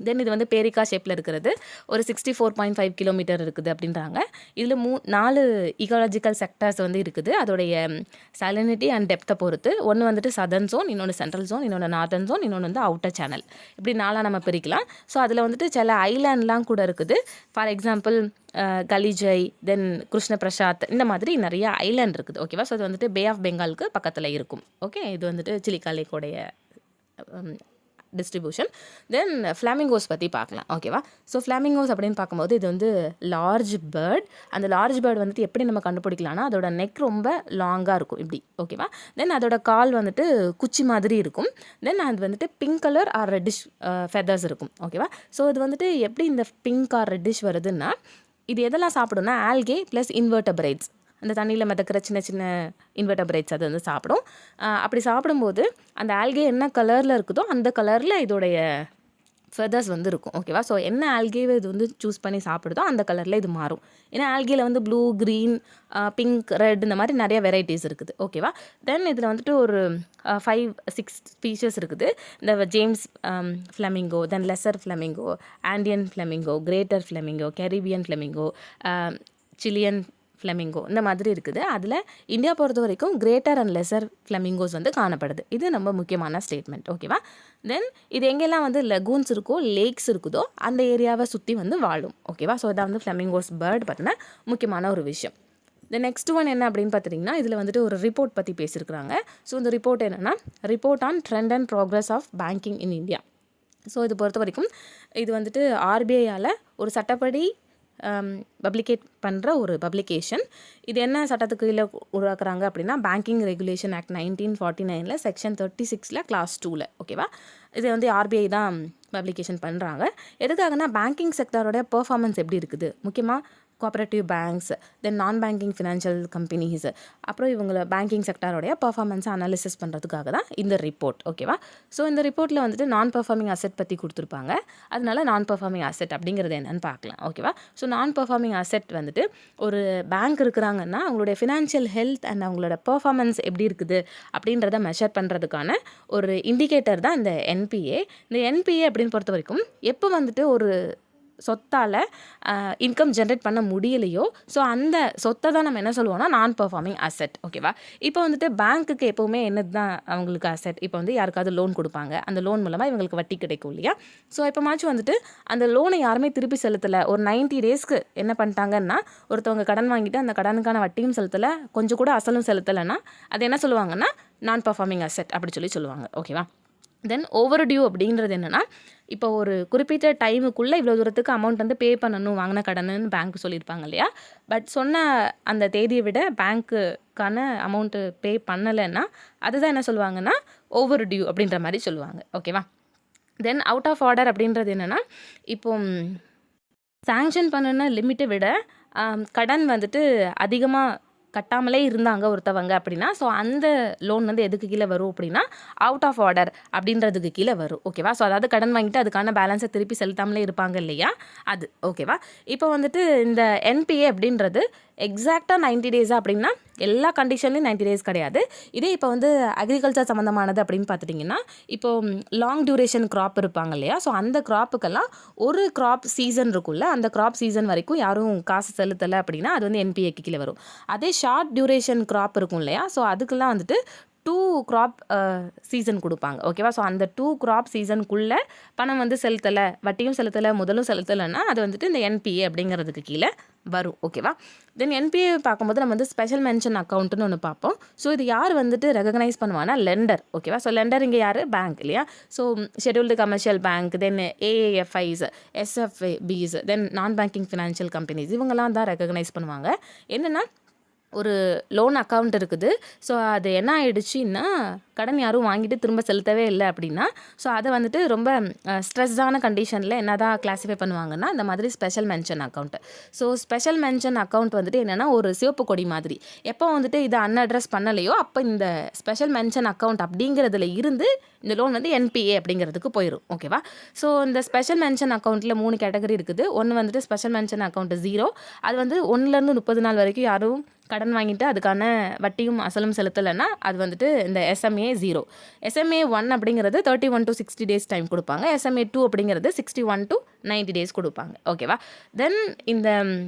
தென் இது வந்து பேரிக்கா ஷேப்பில் இருக்கிறது, ஒரு 64.5 கிலோமீட்டர் இருக்குது அப்படின்றாங்க. இதில் 4 ஈகாலஜிக்கல் செக்டர்ஸ் வந்து இருக்குது அதோடைய சலினிட்டி அண்ட் டெப்த்தை பொறுத்து. ஒன்று வந்துட்டு சதர்ன் ஜோன், இன்னொன்று சென்ட்ரல் ஜோன், இன்னொன்று நார்த்தன் ஜோன், இன்னொன்று வந்து அவுட்டர் சேனல், இப்படி 4 நம்ம பிரிக்கலாம். ஸோ அதில் வந்துட்டு சில ஐலாண்ட்லாம் கூட இருக்குது. ஃபார் எக்ஸாம்பிள் கலிஜை, தென் கிருஷ்ண பிரசாத், இந்த மாதிரி நிறைய ஐலாண்ட் இருக்குது. ஓகேவா? ஸோ இது வந்துட்டு பே ஆஃப் பெங்காலுக்கு பக்கத்தில் இருக்கும். ஓகே, இது வந்துட்டு சிலிக்கா லேக்கோடைய டிஸ்ட்ரிபியூஷன். தென் ஃப்ளாமிங்கோஸ் பற்றி பார்க்கலாம். ஓகேவா? ஸோ ஃப்ளாமிங்கோஸ் அப்படின்னு பார்க்கும்போது இது வந்து லார்ஜ் பேர்ட். அந்த லார்ஜ் பேர்ட் வந்துட்டு எப்படி நம்ம கண்டுபிடிக்கலாம்னா அதோட நெக் ரொம்ப லாங்காக இருக்கும் இப்படி. ஓகேவா? தென் அதோட கால் வந்துட்டு குச்சி மாதிரி இருக்கும். தென் அது வந்துட்டு pink colour or reddish feathers இருக்கும். ஓகேவா? ஸோ இது வந்துட்டு எப்படி இந்த பிங்க் ஆர் ரெட்டிஷ் வருதுன்னா இது எதெல்லாம் சாப்பிடும்னா ஆல்கே ப்ளஸ் இன்வெர்டபிரேட்ஸ், அந்த தண்ணியில் மிதக்கிற சின்ன சின்ன இன்வெர்டபிரேட்ஸ் அது வந்து சாப்பிடும். அப்படி சாப்பிடும்போது அந்த ஆல்கே என்ன கலரில் இருக்குதோ அந்த கலரில் இதோடைய ஃபெதர்ஸ் வந்து இருக்கும். ஓகேவா? ஸோ என்ன ஆல்கேவை இது வந்து சூஸ் பண்ணி சாப்பிடுதோ அந்த கலரில் இது மாறும். ஏன்னா ஆல்கேயில் வந்து ப்ளூ, க்ரீன், பிங்க், ரெட் இந்த மாதிரி நிறைய வெரைட்டிஸ் இருக்குது. ஓகேவா? தென் இதில் வந்துட்டு ஒரு 5-6 ஸ்பீஷஸ் இருக்குது. இந்த James flamingo, then lesser flamingo, Andean flamingo, greater flamingo, Caribbean flamingo, Chilean flamingo, இந்த மாதிரி இருக்குது. அதில் இந்தியா பொறுத்த வரைக்கும் கிரேட்டர் அண்ட் லெசர் ஃப்ளமிங்கோஸ் வந்து காணப்படுது. இது ரொம்ப முக்கியமான ஸ்டேட்மெண்ட். ஓகேவா? தென் இது எங்கெல்லாம் வந்து லகூன்ஸ் இருக்கோ, லேக்ஸ் இருக்குதோ அந்த ஏரியாவை சுற்றி வந்து வாழும். ஓகேவா? ஸோ இதான் வந்து ஃப்ளமிங்கோஸ் பேர்ட் பற்றின முக்கியமான ஒரு விஷயம். இந்த நெக்ஸ்ட் ஒன் என்ன அப்படின்னு பார்த்துட்டிங்கன்னா இதில் வந்துட்டு ஒரு ரிப்போர்ட் பற்றி பேசியிருக்கிறாங்க. ஸோ இந்த ரிப்போர்ட் என்னென்னா report on trend and progress of banking in India. So இது பொறுத்த வரைக்கும் இது வந்துட்டு ஆர்பிஐயால் ஒரு சட்டப்படி பப்ளிகேட் பண்ணுற ஒரு பப்ளிகேஷன். இது என்ன சட்டத்துக்கு கீழே உருவாக்குறாங்க அப்படின்னா banking regulation act 1949 section 36 clause 2. ஓகேவா, இது வந்து ஆர்பிஐ தான் பப்ளிகேஷன் பண்ணுறாங்க. எதுக்காகனா பேங்கிங் செக்டரோட பெர்ஃபார்மன்ஸ் எப்படி இருக்குது, முக்கியமாக கோஆப்ரேட்டிவ் பேங்க்ஸ், தென் நான் பேங்கிங் ஃபினான்ஷியல் கம்பெனிஸ், அப்புறம் இவங்கள பேங்கிங் செக்டாரோடைய பர்ஃபார்மன்ஸை அனாலிசிஸ் பண்ணுறதுக்காக தான் இந்த ரிப்போர்ட். ஓகேவா, ஸோ இந்த ரிப்போர்ட்டில் வந்துட்டு நான் பர்ஃபார்மிங் அசெட் பற்றி கொடுத்துருப்பாங்க. அதனால நான் பர்ஃபார்மிங் அசெட் அப்படிங்கிறது என்னன்னு பார்க்கலாம். ஓகேவா, ஸோ நான் பர்ஃபார்மிங் அசெட் வந்துட்டு ஒரு பேங்க் இருக்கிறாங்கன்னா அவங்களுடைய ஃபினான்ஷியல் ஹெல்த் அண்ட் அவங்களோட பர்ஃபார்மன்ஸ் எப்படி இருக்குது அப்படின்றத மெஷர் பண்ணுறதுக்கான ஒரு இண்டிகேட்டர் தான் இந்த என்பிஏ. இந்த என்பிஏ அப்படின்னு பொறுத்த வரைக்கும் எப்போ வந்துட்டு ஒரு சொத்தால் இன்கம் ஜென்ரேட் பண்ண முடியலையோ, ஸோ அந்த சொத்தை தான் நம்ம என்ன சொல்லுவோம்னா நான் பர்ஃபார்மிங் அசெட். ஓகேவா, இப்போ வந்துட்டு பேங்க்குக்கு எப்போவுமே என்னது தான் அவங்களுக்கு அசெட், இப்போ வந்து யாருக்காவது லோன் கொடுப்பாங்க, அந்த லோன் மூலமாக இவங்களுக்கு வட்டி கிடைக்கும் இல்லையா. ஸோ எப்போமாச்சும் வந்துட்டு அந்த லோனை யாருமே திருப்பி செலுத்தலை, ஒரு 90 டேஸ்க்கு என்ன பண்ணிட்டாங்கன்னா ஒருத்தவங்க கடன் வாங்கிட்டு அந்த கடனுக்கான வட்டியும் செலுத்தலை, கொஞ்சம் கூட அசலும் செலுத்தலைன்னா அது என்ன சொல்லுவாங்கன்னா நான் பர்ஃபார்மிங் அசெட் அப்படி சொல்லுவாங்க. ஓகேவா, தென் ஓவர் டியூ அப்படின்றது என்னென்னா இப்போ ஒரு குறிப்பிட்ட டைமுக்குள்ளே இவ்வளோ தூரத்துக்கு அமௌண்ட் வந்து பே பண்ணணும் வாங்கின கடனுன்னு பேங்க் சொல்லியிருப்பாங்க இல்லையா. பட் சொன்ன அந்த தேதியை விட பேங்க்குக்கான அமௌண்ட்டு பே பண்ணலைன்னா அதுதான் என்ன சொல்லுவாங்கன்னா ஓவர் டியூ அப்படின்ற மாதிரி சொல்லுவாங்க. ஓகேவா, தென் அவுட் ஆஃப் ஆர்டர் அப்படின்றது என்னென்னா இப்போ சாங்ஷன் பண்ணின லிமிட்டை விட கடன் வந்துட்டு அதிகமாக கட்டாமலே இருந்தாங்க ஒருத்தவங்க அப்படின்னா, ஸோ அந்த லோன் வந்து எதுக்கு கீழே வரும் அப்படின்னா அவுட் ஆஃப் ஆர்டர் அப்படின்றதுக்கு கீழே வரும். ஓகேவா, ஸோ அதாவது கடன் வாங்கிட்டு அதுக்கான பேலன்ஸை திருப்பி செலுத்தாமலே இருப்பாங்க இல்லையா, அது. ஓகேவா, இப்போ வந்துட்டு இந்த என்பிஏ அப்படின்றது எக்ஸாக்டாக 90 டேஸா அப்படின்னா எல்லா கண்டிஷன்லையும் 90 டேஸ் கிடையாது. இதே இப்போ வந்து அக்ரிகல்ச்சர் சம்மந்தமானது அப்படின்னு பார்த்துட்டிங்கன்னா இப்போ லாங் டியூரேஷன் க்ராப் இருப்பாங்க இல்லையா, ஸோ அந்த க்ராப்புக்கெல்லாம் ஒரு க்ராப் சீசன் இருக்குல்ல, அந்த க்ராப் சீசன் வரைக்கும் யாரும் காசு செலுத்தலை அப்படின்னா அது வந்து என்பிஏக்கு கீழே வரும். அதே ஷார்ட் டியூரேஷன் க்ராப் இருக்கும் இல்லையா, ஸோ அதுக்கெல்லாம் வந்துட்டு 2 க்ராப் சீசன் கொடுப்பாங்க. ஓகேவா, ஸோ அந்த 2 க்ராப் சீசனுக்குள்ளே பணம் வந்து செலுத்தலை, வட்டியும் செலுத்தலை, முதலும் செலுத்தலைன்னா அது வந்துட்டு இந்த என்பிஏ அப்படிங்கிறதுக்கு கீழே வரும். ஓகேவா, தென் என்பிஏ பார்க்கும்போது நம்ம வந்து ஸ்பெஷல் மென்ஷன் அக்கௌண்ட்டுன்னு ஒன்று பார்ப்போம். ஸோ இது யார் வந்துட்டு ரெகக்னைஸ் பண்ணுவாங்கன்னா லெண்டர். ஓகேவா, ஸோ லெண்டர் இங்கே யார், பேங்க் இல்லையா. ஸோ ஷெட்யூல்டு கமர்ஷியல் பேங்க், தென் ஏஏஎஃப்ஐஸ், எஸ்எஃப்பிஸ், தென் நான் பேங்கிங் ஃபினான்ஷியல் கம்பெனிஸ் இவங்கெல்லாம் தான் ரெகக்னைஸ் பண்ணுவாங்க. என்னென்னா ஒரு லோன் அக்கௌண்ட் இருக்குது, ஸோ அது என்ன ஆகிடுச்சின்னா கடன் யாரும் வாங்கிட்டு திரும்ப செலுத்தவே இல்லை அப்படின்னா ஸோ அதை வந்துட்டு ரொம்ப ஸ்ட்ரெஸ்ஸான கண்டிஷனில் என்ன தான் கிளாஸிஃபை பண்ணுவாங்கன்னா இந்த மாதிரி special mention account. So special mention account வந்துட்டு என்னென்னா ஒரு சிவப்பு கொடி மாதிரி, எப்போ வந்துட்டு இதை அன்அட்ரஸ் பண்ணலையோ அப்போ இந்த ஸ்பெஷல் மென்ஷன் அக்கௌண்ட் அப்படிங்கிறதுல இருந்து இந்த லோன் வந்து என்பிஏ அப்படிங்கிறதுக்கு போயிடும். ஓகேவா, ஸோ இந்த ஸ்பெஷல் மென்ஷன் அக்கௌண்ட்டில் 3 கேட்டகரி இருக்குது. ஒன்று வந்துட்டு ஸ்பெஷல் மென்ஷன் அக்கௌண்ட் 0, அது வந்து 1லேருந்து 30 நாள் வரைக்கும் யாரும் கடன் வாங்கிட்டு அதுக்கான வட்டியும் அசலும் செலுத்தலைன்னா அது வந்துட்டு இந்த எஸ்எம்ஏ 0. எஸ்எம்ஏ 1 அப்படிங்கிறது 31 to 60 டேஸ் டைம் கொடுப்பாங்க. எஸ்எம்ஏ 2 அப்படிங்கிறது 61 to 90 டேஸ் கொடுப்பாங்க. ஓகேவா, தென் இந்த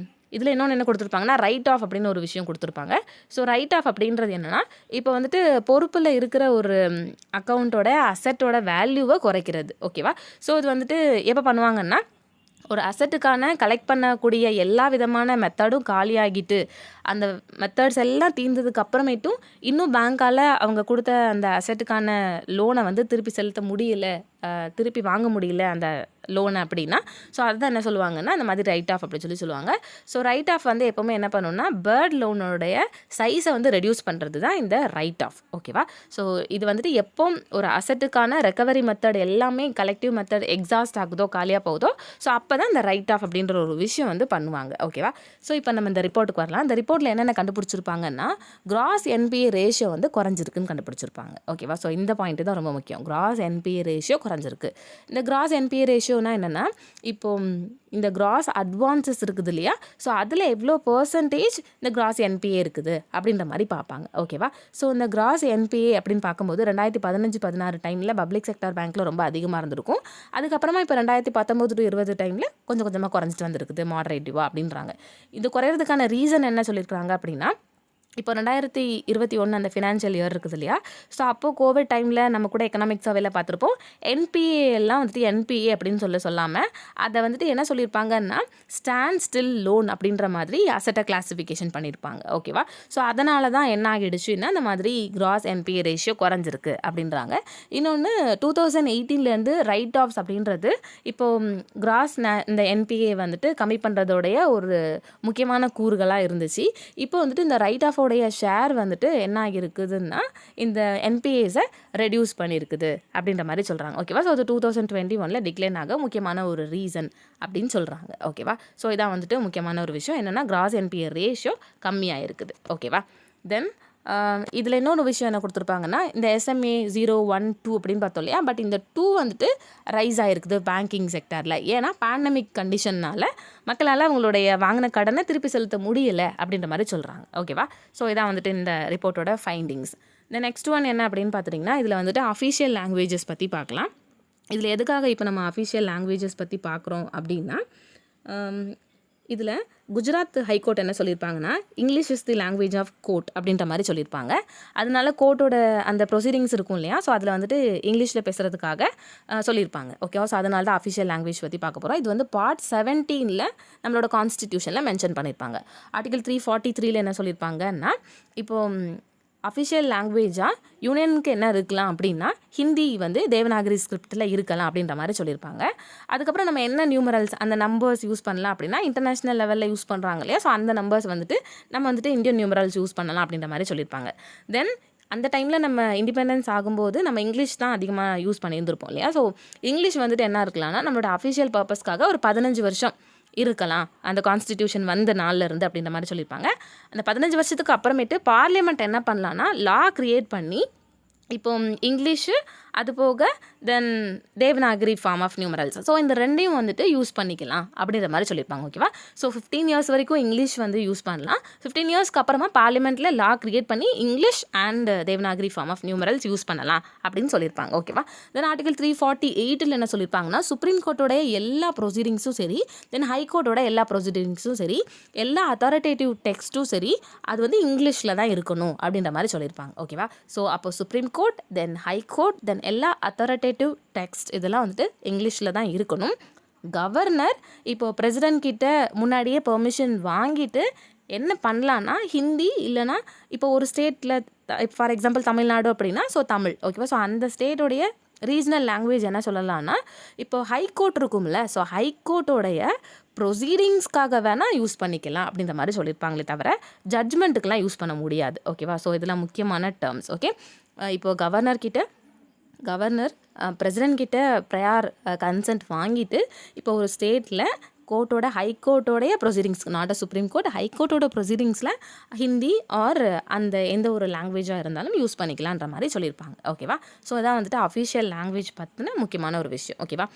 இதில் இன்னொன்று என்ன கொடுத்துருப்பாங்கன்னா ரைட் ஆஃப் அப்படின்னு ஒரு விஷயம் கொடுத்துருப்பாங்க. ஸோ ரைட் ஆஃப் அப்படின்றது என்னென்னா இப்போ வந்துட்டு பொறுப்பில் இருக்கிற ஒரு அக்கௌண்ட்டோட அசட்டோட வேல்யூவை குறைக்கிறது. ஓகேவா, ஸோ இது வந்துட்டு எப்போ பண்ணுவாங்கன்னா ஒரு அசட்டுக்கான கலெக்ட் பண்ணக்கூடிய எல்லா விதமான மெத்தடும் காலியாகிட்டு அந்த மெத்தட்ஸ் எல்லாம் தீர்ந்ததுக்கு அப்புறமேட்டும் இன்னும் பேங்க்கால் அவங்க கொடுத்த அந்த அசட்டுக்கான லோனை வந்து திருப்பி செலுத்த முடியல, திருப்பி வாங்க முடியல அந்த லோனை அப்படின்னா ஸோ அதுதான் என்ன சொல்லுவாங்கன்னா அந்த மாதிரி ரைட் ஆஃப் அப்படி சொல்லுவாங்க. ஸோ ரைட் ஆஃப் வந்து எப்போவுமே என்ன பண்ணணும்னா பேர்ட் லோனோடைய சைஸை வந்து ரெடியூஸ் பண்ணுறது தான் இந்த ரைட் ஆஃப். ஓகேவா, ஸோ இது வந்துட்டு எப்போ ஒரு அசட்டுக்கான ரெக்கவரி மெத்தட் எல்லாமே கலெக்டிவ் மெத்தட் எக்ஸாஸ்ட் ஆகுதோ காலியாக போகுதோ ஸோ அப்போ தான் இந்த ரைட் ஆஃப் அப்படின்ற ஒரு விஷயம் வந்து பண்ணுவாங்க. ஓகேவா, ஸோ இப்போ நம்ம இந்த ரிப்போர்ட்டுக்கு வரலாம். இந்த ரிப்போர்ட்டில் என்னென்ன கண்டுபிடிச்சிருப்பாங்கன்னா கிராஸ் என்பிஏ ரேஷியோ வந்து குறைஞ்சிருக்குன்னு கண்டுபிடிச்சிருப்பாங்க. ஓகேவா, ஸோ இந்த பாயிண்ட் தான் ரொம்ப முக்கியம். கிராஸ் என்பிஏ ரேஷியோ குறைஞ்சிருக்கு. இந்த கிராஸ் என்பிஏ ரேஷியோனா என்னென்னா இப்போ இந்த கிராஸ் அட்வான்சஸ் இருக்குது இல்லையா, ஸோ அதில் எவ்வளோ பர்சன்டேஜ் இந்த கிராஸ் என்பிஏ இருக்குது அப்படின்ற மாதிரி பார்ப்பாங்க. ஓகேவா, ஸோ இந்த கிராஸ் என்பிஏ அப்படின்னு பார்க்கும்போது 2015-16 டைமில் பப்ளிக் செக்டார் பேங்க்கில் ரொம்ப அதிகமாக இருந்திருக்கும். அதுக்கப்புறமா இப்போ 2019 to 20 டைமில் கொஞ்சம் கொஞ்சமாக குறைஞ்சிட்டு வந்துருக்குது மாடரேட்டிவாக அப்படின்றாங்க. இது குறையிறதுக்கான ரீசன் என்ன சொல்லியிருக்காங்க அப்படின்னா இப்போ 2021 அந்த ஃபினான்ஷியல் இயர் இருக்குது இல்லையா? ஸோ அப்போது கோவிட் டைமில் நம்ம கூட எக்கனாமிக் சர்வேல பார்த்துருப்போம். என்பிஏ எல்லாம் வந்துட்டு என்பிஏ அப்படின்னு சொல்லாமல் அதை வந்துட்டு என்ன சொல்லியிருப்பாங்கன்னா ஸ்டாண்ட் ஸ்டில் லோன் அப்படின்ற மாதிரி அசட்டை கிளாஸிஃபிகேஷன் பண்ணியிருப்பாங்க. ஓகேவா? ஸோ அதனால தான் என்ன ஆகிடுச்சுன்னா இந்த மாதிரி கிராஸ் என்பிஏ ரேஷியோ குறைஞ்சிருக்கு அப்படின்றாங்க. இன்னொன்று 2018 ரைட் ஆஃப்ஸ் அப்படின்றது இப்போது கிராஸ் இந்த என்பிஏ வந்துட்டு கம்மி பண்ணுறதோடைய ஒரு முக்கியமான கூறுகளாக இருந்துச்சு. இப்போ வந்துட்டு இந்த ரைட் ஆஃப் ஷேர் வந்துட்டு என்ன ஆகிருக்குதுன்னா இந்த என்பிஏஸை ரெடியூஸ் பண்ணியிருக்குது அப்படின்ற மாதிரி சொல்கிறாங்க. ஓகேவா? ஸோ அது 2021 டிக்ளைன் ஆக முக்கியமான ஒரு ரீசன் அப்படின்னு சொல்கிறாங்க. ஓகேவா? ஸோ இதான் வந்துட்டு முக்கியமான ஒரு விஷயம் என்னென்னா கிராஸ் என்பிஏ ரேஷியோ கம்மியாக இருக்குது. ஓகேவா? தென் இதில் இன்னொரு விஷயம் என்ன கொடுத்துருப்பாங்கன்னா இந்த SMA 0, 1, 2 அப்படின்னு பார்த்தோம் இல்லையா? பட் இந்த 2 வந்துட்டு ரைஸ் ஆகிருக்குது பேங்கிங் செக்டரில். ஏன்னா பேண்டமிக் கண்டிஷன்னால் மக்களால் அவங்களுடைய வாங்கின கடனை திருப்பி செலுத்த முடியலை அப்படின்ற மாதிரி சொல்கிறாங்க. ஓகேவா? ஸோ இதான் வந்துட்டு இந்த ரிப்போர்ட்டோட ஃபைண்டிங்ஸ். இந்த நெக்ஸ்ட் ஒன் என்ன அப்படின்னு பார்த்துட்டிங்கன்னா இதில் வந்துட்டு அஃபிஷியல் லாங்குவேஜஸ் பற்றி பார்க்கலாம். இதில் எதுக்காக இப்போ நம்ம அஃபிஷியல் லாங்குவேஜஸ் பற்றி பார்க்குறோம் அப்படின்னா இதில் குஜராத் ஹைகோர்ட் என்ன சொல்லியிருப்பாங்கன்னா English is the language of court அப்படின்ற மாதிரி சொல்லியிருப்பாங்க. அதனால கோர்ட்டோட அந்த ப்ரொசீடிங்ஸ் இருக்கும் இல்லையா? ஸோ அதில் வந்துட்டு இங்கிலீஷில் பேசுகிறதுக்காக சொல்லியிருப்பாங்க. ஓகேவா? ஸோ அதனால தான் அஃபிஷியல் லாங்குவேஜ் பற்றி பார்க்க போகிறோம். இது வந்து பார்ட் 17 நம்மளோட கான்ஸ்டிடியூஷனில் மென்ஷன் பண்ணியிருப்பாங்க. ஆர்டிகல் 343 என்ன சொல்லியிருப்பாங்கன்னா இப்போது அஃபிஷியல் லாங்குவேஜாக யூனியனுக்கு என்ன இருக்கலாம் அப்படின்னா ஹிந்தி வந்து தேவநாகரி ஸ்கிரிப்டில் இருக்கலாம் அப்படின்ற மாதிரி சொல்லியிருப்பாங்க. அதுக்கப்புறம் நம்ம என்ன நியூமரல்ஸ் அந்த நம்பர்ஸ் யூஸ் பண்ணலாம் அப்படின்னா இன்டர்நேஷ்னல் லெவலில் யூஸ் பண்ணுறாங்க இல்லையா? ஸோ அந்த நம்பர்ஸ் வந்துட்டு நம்ம வந்துட்டு இந்தியன் நியூமரல்ஸ் யூஸ் பண்ணலாம் அப்படின்ற மாதிரி சொல்லியிருப்பாங்க. தென் அந்த டைமில் நம்ம இண்டிபெண்டன்ஸ் ஆகும்போது நம்ம இங்கிலீஷ் தான் அதிகமாக யூஸ் பண்ணியிருந்திருப்போம் இல்லையா? ஸோ இங்கிலீஷ் வந்துட்டு என்ன இருக்கலாம்னா நம்மளோட அஃபிஷியல் பர்பஸ்க்காக ஒரு 15 வருஷம் இருக்கலாம் அந்த கான்ஸ்டிடியூஷன் வந்த நாளில் இருந்து அப்படின்ற மாதிரி சொல்லியிருப்பாங்க. அந்த 15 வருஷத்துக்கு அப்புறமேட்டு பார்லிமெண்ட் என்ன பண்ணலான்னா லா க்ரியேட் பண்ணி இப்போ இங்கிலீஷு அது போக then Devanagari form of numerals so இந்த ரெண்டையும் வந்துட்டு யூஸ் பண்ணிக்கலாம் அப்படின்ற மாதிரி சொல்லியிருப்பாங்க. ஓகேவா? ஸோ 15 இயர்ஸ் வரைக்கும் இங்கிலீஷ் வந்து யூஸ் பண்ணலாம். 15 இயர்ஸ்க்கு அப்புறமா பார்லிமெண்ட்டில் லா க்ரியேட் பண்ணி English and Devanagari form of numerals use பண்ணலாம் அப்படின்னு சொல்லியிருப்பாங்க. ஓகேவா? தென் ஆர்டிகல் 348 என்ன சொல்லியிருப்பாங்கன்னா சுப்ரீம் கோர்ட்டோடைய எல்லா ப்ரொசீடிங்ஸும் சரி தென் ஹைகோர்ட்டோட எல்லா ப்ரொசீடிங்ஸும் சரி எல்லா அத்தாரிட்டேட்டிவ் டெக்ஸ்ட்டும் சரி அது வந்து இங்கிலீஷில் தான் இருக்கணும் அப்படின்ற மாதிரி சொல்லியிருப்பாங்க. ஓகேவா? ஸோ அப்போ சுப்ரீம் கோர்ட் தென் ஹைகோர்ட் தென் எல்லா அத்தாரிட்டேட்டிவ் டெக்ஸ்ட் இதெல்லாம் வந்துட்டு இங்கிலீஷில் தான் இருக்கணும். கவர்னர் இப்போது பிரசிடென்ட் கிட்ட முன்னாடியே பெர்மிஷன் வாங்கிட்டு என்ன பண்ணலான்னா ஹிந்தி இல்லைனா இப்போ ஒரு ஸ்டேட்டில் ஃபார் எக்ஸாம்பிள் தமிழ்நாடு அப்படின்னா ஸோ தமிழ். ஓகேவா? ஸோ அந்த ஸ்டேட்டோடைய ரீஜனல் லாங்குவேஜ் என்ன சொல்லலாம்னா இப்போ ஹைகோர்ட் இருக்கும்ல ஸோ ஹைகோர்ட்டோடைய ப்ரொசீடிங்ஸ்க்காக வேணால் யூஸ் பண்ணிக்கலாம் அப்படின்ற மாதிரி சொல்லியிருப்பாங்களே தவிர ஜட்ஜ்மெண்ட்டுக்கெலாம் யூஸ் பண்ண முடியாது. ஓகேவா? ஸோ இதெல்லாம் முக்கியமான டேர்ம்ஸ். ஓகே, இப்போது கவர்னர் பிரசிடென்ட் கிட்ட ப்ரையார் கன்சென்ட் வாங்கிட்டு இப்போ ஒரு ஸ்டேட்டில் கோர்ட்டோட ஹைகோர்ட்டோடைய proceedings not a supreme court ஹைகோர்ட்டோட ப்ரொசீடிங்ஸில் ஹிந்தி ஆர் அந்த எந்த ஒரு லாங்குவேஜாக இருந்தாலும் யூஸ் பண்ணிக்கலான்ற மாதிரி சொல்லியிருப்பாங்க. ஓகேவா? ஸோ அதான் வந்துட்டு அஃபிஷியல் லாங்குவேஜ் பற்றின முக்கியமான ஒரு விஷயம். ஓகேவா?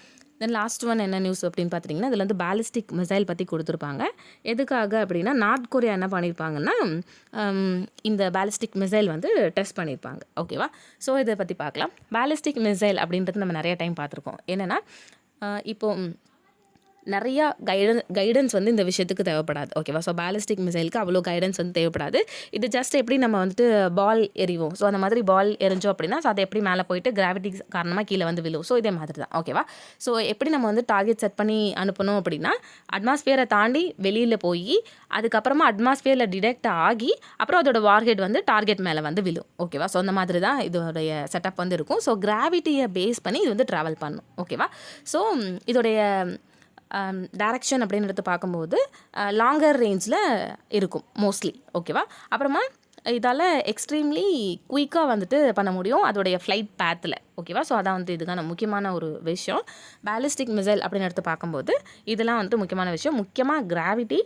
தென் லாஸ்ட் ஒன் என்ன நியூஸ் அப்படின்னு பார்த்தீங்கன்னா இதில் வந்து பேலிஸ்டிக் மிசைல் பற்றி கொடுத்துருப்பாங்க. எதுக்காக அப்படின்னா நார்த் கொரியா என்ன பண்ணியிருப்பாங்கன்னா இந்த பேலிஸ்டிக் மிசைல் வந்து டெஸ்ட் பண்ணியிருப்பாங்க. ஓகேவா? ஸோ இதை பற்றி பார்க்கலாம். பேலிஸ்டிக் மிசைல் அப்படின்றது நம்ம நிறைய டைம் பார்த்துருக்கோம். என்னென்னா இப்போது நிறையா கைடன்ஸ் வந்து இந்த விஷயத்துக்கு தேவைப்படாது. ஓகேவா? ஸோ பேலிஸ்டிக் மிசைலுக்கு அவ்வளோ கைடன்ஸ் வந்து தேவைப்படாது. இது ஜஸ்ட் எப்படி நம்ம வந்துட்டு பால் எறிவோம் ஸோ அந்த மாதிரி பால் எரிஞ்சோம் அப்படின்னா ஸோ அதை எப்படி மேலே போயிட்டு கிராவிட்டி காரணமாக கீழே வந்து விழுவும். ஸோ இதே மாதிரி தான். ஓகேவா? ஸோ எப்படி நம்ம வந்து டார்கெட் செட் பண்ணி அனுப்பணும் அப்படின்னா அட்மாஸ்பியரை தாண்டி வெளியில் போய் அதுக்கப்புறமா அட்மாஸ்பியரில் டிடெக்ட் ஆகி அப்புறம் அதோட வார்ஹெட் வந்து டார்கெட் மேலே வந்து விழும். ஓகேவா? ஸோ அந்த மாதிரி தான் இதோடைய செட்டப் வந்து இருக்கும். ஸோ கிராவிட்டியை பேஸ் பண்ணி இது வந்து ட்ராவல் பண்ணும். ஓகேவா? ஸோ இதோடைய டைரக்ஷன் அப்படின்னு எடுத்து பார்க்கும்போது லாங்கர் ரேஞ்சில் இருக்கும் மோஸ்ட்லி. ஓகேவா? அப்புறமா இதால் எக்ஸ்ட்ரீம்லி குயிக்காக வந்துட்டு பண்ண முடியும் அதோடைய ஃப்ளைட் பேத்தில். ஓகேவா? ஸோ அதான் வந்து இதுக்கான முக்கியமான ஒரு விஷயம். பேலிஸ்டிக் மிசைல் அப்படின்னு எடுத்து பார்க்கும்போது இதெல்லாம் வந்துட்டு முக்கியமான விஷயம். முக்கியமாக கிராவிட்டி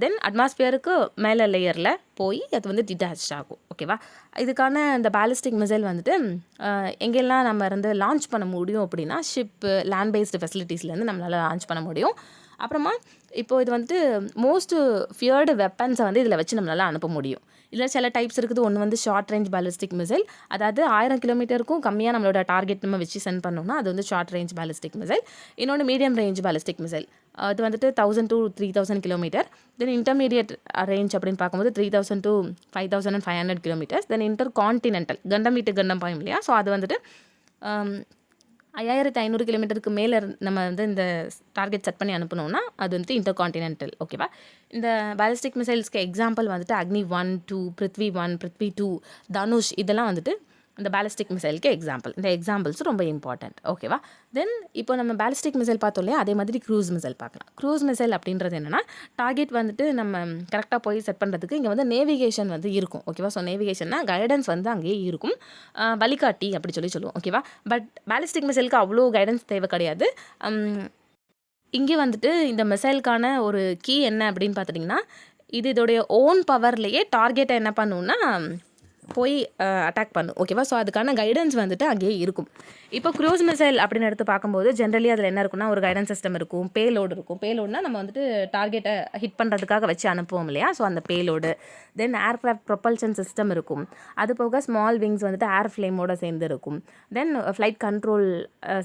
தென் அட்மாஸ்பியருக்கு மேலே லேயரில் போய் அது வந்து டிட்டாச் ஆகும். ஓகேவா? இதுக்கான இந்த பேலிஸ்டிக் மிசைல் வந்துட்டு எங்கெல்லாம் நம்ம இருந்து லான்ச் பண்ண முடியும் அப்படின்னா ஷிப்பு லேண்ட் பேஸ்டு ஃபெசிலிட்டிஸ்லேருந்து நம்மளால் லான்ச் பண்ண முடியும். அப்புறமா இப்போது இது வந்துட்டு மோஸ்ட் ஃபியர்டு வெப்பன்ஸை வந்து இதில் வச்சு நம்மளால் அனுப்ப முடியும். இதில் சில டைப்ஸ் இருக்குது. ஒன்று வந்து ஷார்ட் ரேஞ்ச் பேலிஸ்டிக் மிசைல் அதாவது 1000 கிலோமீட்டருக்கும் கம்மியாக நம்மளோட டார்கெட் நம்ம வச்சு சென்ட் பண்ணோம்னா அது வந்து ஷார்ட் ரேஞ்ச் பேலிஸ்டிக் மிசைல். இன்னொன்று மீடியம் ரேஞ்ச் பேலிஸ்டிக் மிசைல் அது வந்துட்டு 1000 to 3000 kilometre. Then intermediate range அப்படின்னு பார்க்கும்போது 3000 5,000 to 5,500 kilometers. Then inter continental கண்டம் விட்டு கண்டம் பாயும் இல்லையா, ஸோ அது வந்துட்டு 5,500 கிலோமீட்டருக்கு மேலே நம்ம வந்து இந்த டார்கெட் செட் பண்ணி அனுப்பணும்னா அது வந்து இன்டர் கான்டினென்டல். ஓகேவா. இந்த பாலிஸ்டிக் மிசைல்ஸ்க்கு எக்ஸாம்பிள் வந்துட்டு அக்னி 1, 2, பிருத்வி 1, பிருத்வி 2, தனுஷ் இதெல்லாம் வந்துட்டு இந்த பாலிஸ்டிக் மிசைலுக்கு எக்ஸாம்பிள். இந்த எக்ஸாம்பிள்ஸ் ரொம்ப இம்பார்ட்டண்ட். ஓகேவா. தென் இப்போ நம்ம பாலிஸ்டிக் மிசைல் பார்த்தோம் இல்லையா, அதே மாதிரி க்ரூஸ் மிசைல் பார்க்கலாம். க்ரூஸ் மிசைல் அப்படின்றது என்னென்னா, டார்கெட் வந்துட்டு நம்ம கரெக்டாக போய் செட் பண்ணுறதுக்கு இங்கே வந்து நேவிகேஷன் வந்து இருக்கும். ஓகேவா. ஸோ நேவிகேஷன்னா கைடன்ஸ் வந்து அங்கேயே இருக்கும், வழிகாட்டி அப்படி சொல்லுவோம். ஓகேவா. பட் பாலிஸ்டிக் மிசைலுக்கு அவ்வளோ கைடன்ஸ் தேவை கிடையாது. இங்கே வந்துட்டு இந்த மிசைலுக்கான ஒரு கீ என்ன அப்படின்னு பார்த்துட்டிங்கன்னா, இதோடைய ஓன் பவர்லேயே டார்கெட்டை என்ன பண்ணுன்னா போய் அட்டாக் பண்ணும். ஓகேவா. ஸோ அதுக்கான கைடன்ஸ் வந்துட்டு அங்கேயே இருக்கும். இப்போ க்ரூஸ் மிசைல் அப்படின்னு எடுத்து பார்க்கும்போது ஜென்ரலி அதில் என்ன இருக்குன்னா, ஒரு கைடன்ஸ் சிஸ்டம் இருக்கும், பேலோடு இருக்கும். பேலோடுனா நம்ம வந்துட்டு டார்கெட்டை ஹிட் பண்ணுறதுக்காக வச்சு அனுப்புவோம் இல்லையா, ஸோ அந்த பேலோடு. தென் ஏர்க்ராஃப்ட் ப்ரொப்பல்ஷன் சிஸ்டம் இருக்கும். அது போக ஸ்மால் விங்ஸ் வந்துட்டு ஏர் ஃப்ளேமோட சேர்ந்து இருக்கும். தென் ஃப்ளைட் கண்ட்ரோல்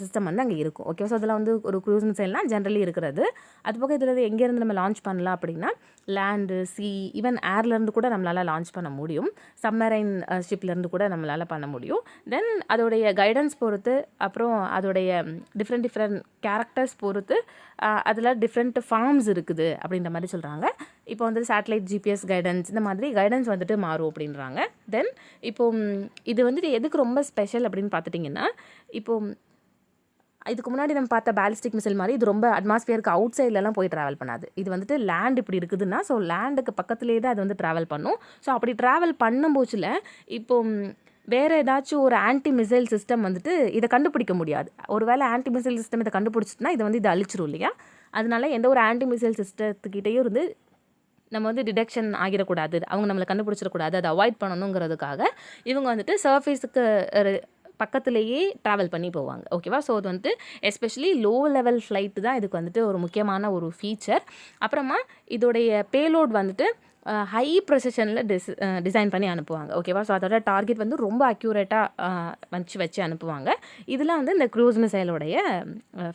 சிஸ்டம் வந்து அங்கே இருக்கும். ஓகே. ஸோ அதில் வந்து ஒரு க்ரூஸ் மிசைல்னால் ஜென்ரலி இருக்கிறது. அது போக இதில் எங்கேருந்து நம்ம லான்ச் பண்ணலாம் அப்படின்னா, லேண்டு, சி, ஈவன் ஏர்லேருந்து கூட நம்மளால் லான்ச் பண்ண முடியும். சப்மரைன் ஷிப்லேருந்து கூட நம்மளால் பண்ண முடியும். தென் அதோடைய கைடன்ஸ் பொறுத்து, அப்புறம் அதோடைய டிஃப்ரெண்ட் கேரக்டர்ஸ் பொறுத்து அதில் டிஃப்ரெண்ட் ஃபார்ம்ஸ் இருக்குது அப்படின்ற மாதிரி சொல்கிறாங்க. இப்போ வந்து சேட்டலைட் ஜிபிஎஸ் கைடன்ஸ் இந்த மாதிரி கைடன்ஸ் வந்துட்டு மாறும் அப்படின்றாங்க. தென் இப்போ இது வந்துட்டு எதுக்கு ரொம்ப ஸ்பெஷல் அப்படின்னு பார்த்துட்டிங்கன்னா, இப்போது இதுக்கு முன்னாடி நம்ம பார்த்த பாலிஸ்டிக் மிசைல் மாதிரி இது ரொம்ப அட்மாஸ்பியருக்கு அவுட் சைட்லலாம் போய் ட்ராவல் பண்ணாது. இது வந்துட்டு லேண்ட் இப்படி இருக்குதுன்னா, ஸோ லேண்டுக்கு பக்கத்துலேயே தான் அது வந்து ட்ராவல் பண்ணும். ஸோ அப்படி ட்ராவல் பண்ணும்போச்சில் இப்போ வேறு ஏதாச்சும் ஒரு ஆன்டி மிசைல் சிஸ்டம் வந்துட்டு இதை கண்டுபிடிக்க முடியாது. ஒரு வேளை ஆன்டி மிசைல் சிஸ்டம் இதை கண்டுபிடிச்சிட்டுனா இதை வந்து இது அழிச்சிரும் இல்லையா. அதனால எந்த ஒரு ஆன்டி மிசைல் சிஸ்டத்துக்கிட்டேயும் இருந்து நம்ம வந்து டிடெக்ஷன் ஆகிடக்கூடாது, அவங்க நம்மளை கண்டுபிடிச்சிடக்கூடாது, அதை அவாய்ட் பண்ணணுங்கிறதுக்காக இவங்க வந்துட்டு சர்ஃபேஸுக்கு பக்கத்துலேயே ட்ராவல் பண்ணி போவாங்க. ஓகேவா. ஸோ அது வந்துட்டு எஸ்பெஷலி லோ லெவல் ஃப்ளைட்டு தான் இதுக்கு வந்துட்டு ஒரு முக்கியமான ஒரு ஃபீச்சர். அப்புறமா இதோடைய பேலோட் வந்துட்டு ஹை ப்ரெசிஷனில் டிசைன் பண்ணி அனுப்புவாங்க. ஓகேவா. ஸோ அதோட டார்கெட் வந்து ரொம்ப அக்யூரேட்டாக வச்சு அனுப்புவாங்க. இதெல்லாம் வந்து இந்த க்ரூஸ் மிசைலோடைய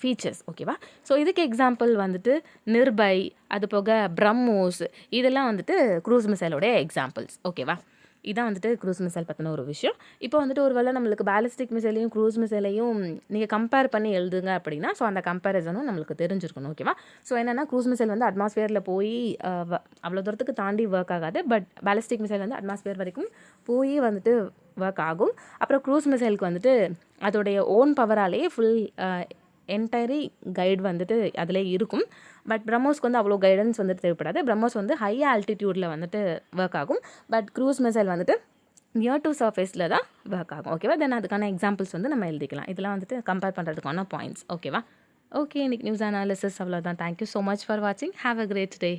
ஃபீச்சர்ஸ். ஓகேவா. ஸோ இதுக்கு எக்ஸாம்பிள் வந்துட்டு நிர்பை, அது போக பிரம்மோஸ், இதெல்லாம் வந்துட்டு க்ரூஸ் மிசைலோடைய எக்ஸாம்பிள்ஸ். ஓகேவா. இதான் வந்துட்டு க்ரூஸ் மிசைல் பற்றின ஒரு விஷயம். இப்போ வந்துட்டு ஒரு வேளை நம்மளுக்கு பாலிஸ்டிக் மிசைலையும் க்ரூஸ் மிசைலையும் நீங்கள் கம்பேர் பண்ணி எழுதுங்க அப்படின்னா, ஸோ அந்த கம்பேரிசனும் நம்மளுக்கு தெரிஞ்சிருக்கணும். ஓகேவா. ஸோ என்னென்னா, க்ரூஸ் மிசைல் வந்து அட்மாஸ்பியரில் போய் அவ்வளோ தூரத்துக்கு தாண்டி ஒர்க் ஆகாது. பட் பாலிஸ்டிக் மிசைல் வந்து அட்மாஸ்பியர் வரைக்கும் போய் வந்துட்டு ஒர்க் ஆகும். அப்புறம் க்ரூஸ் மிசைலுக்கு வந்துட்டு அதோடைய ஓன் பவராலேயே ஃபுல் என்டையரி கைடு வந்துட்டு அதிலே இருக்கும். பட் பிரம்மோஸ்க்கு வந்து அவ்வளோ கைடன்ஸ் வந்துட்டு தேவைப்படாது. பிரம்மோஸ் வந்து ஹை ஆல்டிடியூடில் வந்துட்டு ஒர்க் ஆகும். பட் க்ரூஸ் மிசைல் வந்துட்டு நியர் டு சர்ஃபேஸில் தான் ஒர்க் ஆகும். ஓகேவா. தென் அதுக்கான எக்ஸாம்பிள்ஸ் வந்து நம்ம எழுதிக்கலாம். இதெல்லாம் வந்துட்டு கம்பேர் பண்ணுறதுக்கான பாயிண்ட்ஸ். ஓகேவா. ஓகே. இன்றைக்கி நியூஸ் அனாலிசிஸ் அவ்வளோதான். தேங்க்யூ ஸோ மச் ஃபார் வாட்சிங். Have a great day.